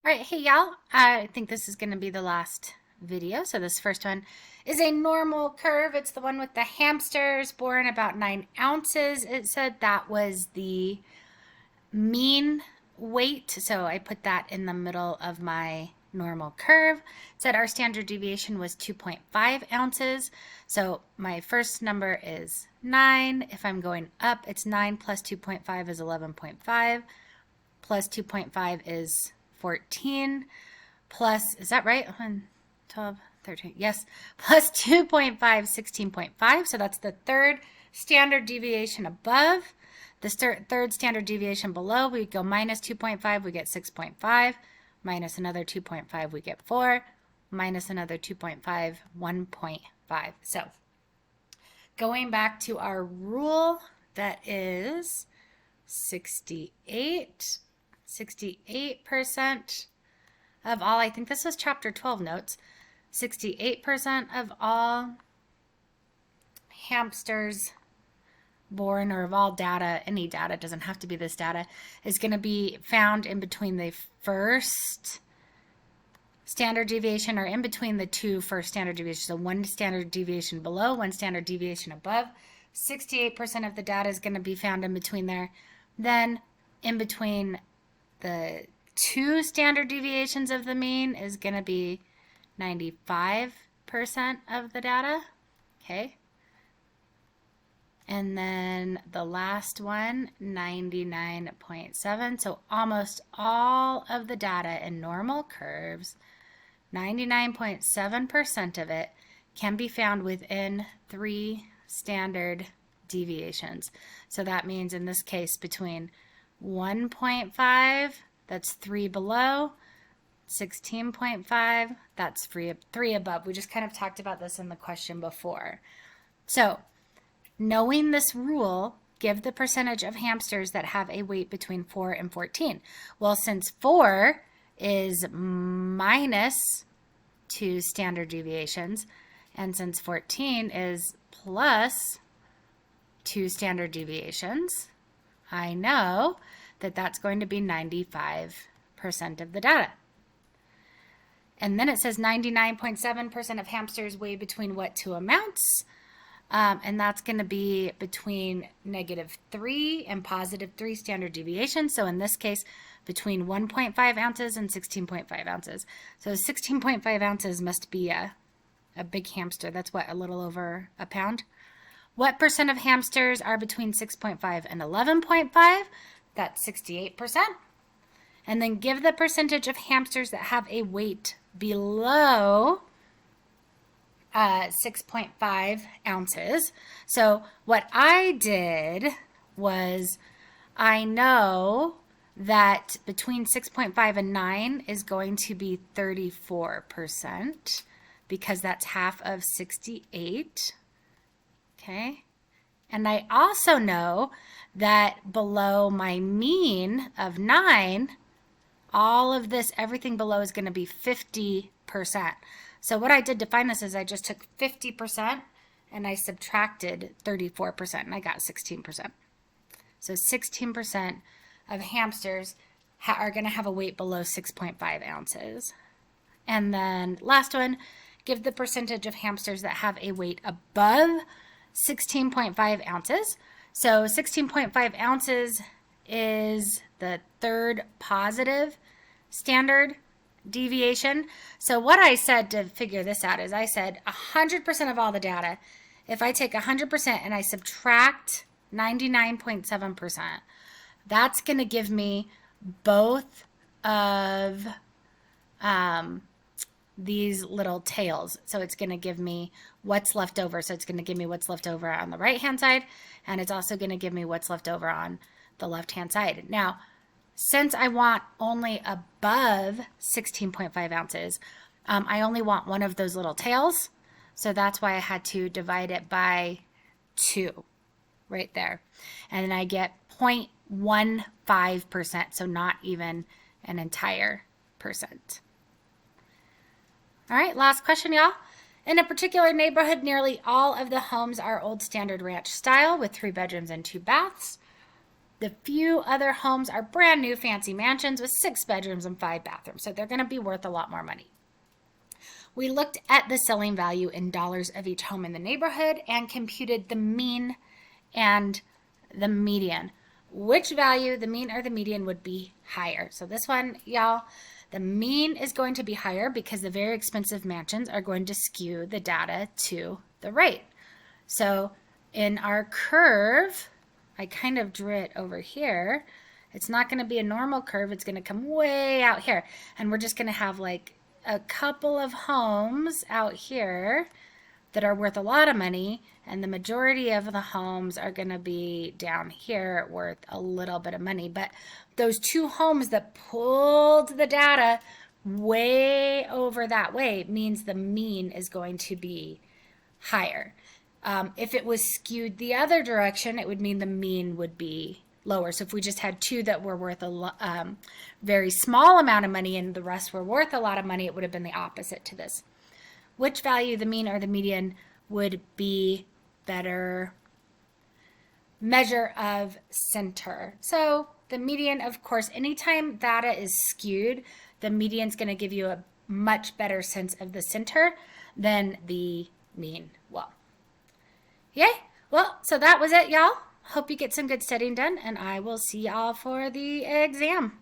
All right, hey y'all, I think this is going to be the last video. So this first one is a normal curve. It's the one with the hamsters born about 9 ounces. It said that was the mean weight. So I put that in the middle of my normal curve. It said our standard deviation was 2.5 ounces. So my first number is 9. If I'm going up, it's 9 plus 2.5 is 11.5 plus 2.5 is 14 plus, is that right? 11, 12, 13, yes, plus 2.5, 16.5. So that's the third standard deviation above. The third standard deviation below, we go minus 2.5, we get 6.5, minus another 2.5, we get 4, minus another 2.5, 1.5. So going back to our rule, that is 68% of all, I think this was chapter 12 notes, 68% of all hamsters born, or of all data, any data, doesn't have to be this data, is going to be found in between the first standard deviation, or in between the two first standard deviations. So one standard deviation below, one standard deviation above. 68% of the data is going to be found in between there. Then in between the two standard deviations of the mean is going to be 95% of the data. Okay. And then the last one, 99.7. So almost all of the data in normal curves, 99.7% of it can be found within 3 standard deviations. So that means in this case between 1.5, that's 3 below, 16.5, that's 3 above. We just kind of talked about this in the question before. So knowing this rule, give the percentage of hamsters that have a weight between 4 and 14. Well, since 4 is minus 2 standard deviations, and since 14 is plus 2 standard deviations, I know that that's going to be 95% of the data. And then it says 99.7% of hamsters weigh between what two amounts? And that's going to be between -3 and +3 standard deviations. So in this case, between 1.5 ounces and 16.5 ounces. So 16.5 ounces must be a big hamster. That's what, a little over a pound? What percent of hamsters are between 6.5 and 11.5? That's 68%. And then give the percentage of hamsters that have a weight below 6.5 ounces. So what I did was, I know that between 6.5 and 9 is going to be 34%, because that's half of 68. Okay. And I also know that below my mean of 9, all of this, everything below is going to be 50%. So what I did to find this is I just took 50% and I subtracted 34%, and I got 16%. So 16% of hamsters are going to have a weight below 6.5 ounces. And then last one, give the percentage of hamsters that have a weight above 16.5 ounces. So 16.5 ounces is the third positive standard deviation. So what I said to figure this out is I said 100% of all the data, if I take 100% and I subtract 99.7%, that's going to give me both of these little tails. So it's going to give me what's left over. So it's going to give me what's left over on the right hand side, and it's also going to give me what's left over on the left hand side. Now, since I want only above 16.5 ounces, I only want one of those little tails. So that's why I had to divide it by 2 right there. And then I get 0.15%, so not even an entire percent. All right, last question, y'all. In a particular neighborhood, nearly all of the homes are old standard ranch style with 3 bedrooms and 2 baths. The few other homes are brand new fancy mansions with 6 bedrooms and 5 bathrooms, so they're going to be worth a lot more money. We looked at the selling value in dollars of each home in the neighborhood and computed the mean and the median. Which value, the mean or the median, would be higher? So this one, y'all, the mean is going to be higher because the very expensive mansions are going to skew the data to the right. So in our curve, I kind of drew it over here. It's not going to be a normal curve. It's going to come way out here. And we're just going to have like a couple of homes out here that are worth a lot of money, and the majority of the homes are going to be down here worth a little bit of money. But those 2 homes that pulled the data way over that way means the mean is going to be higher. If it was skewed the other direction, it would mean the mean would be lower. So if we just had 2 that were worth a very small amount of money and the rest were worth a lot of money, it would have been the opposite to this. Which value, the mean or the median, would be better measure of center? So the median, of course, anytime data is skewed, the median is going to give you a much better sense of the center than the mean will. Yay! Well, so that was it, y'all. Hope you get some good studying done, and I will see y'all for the exam.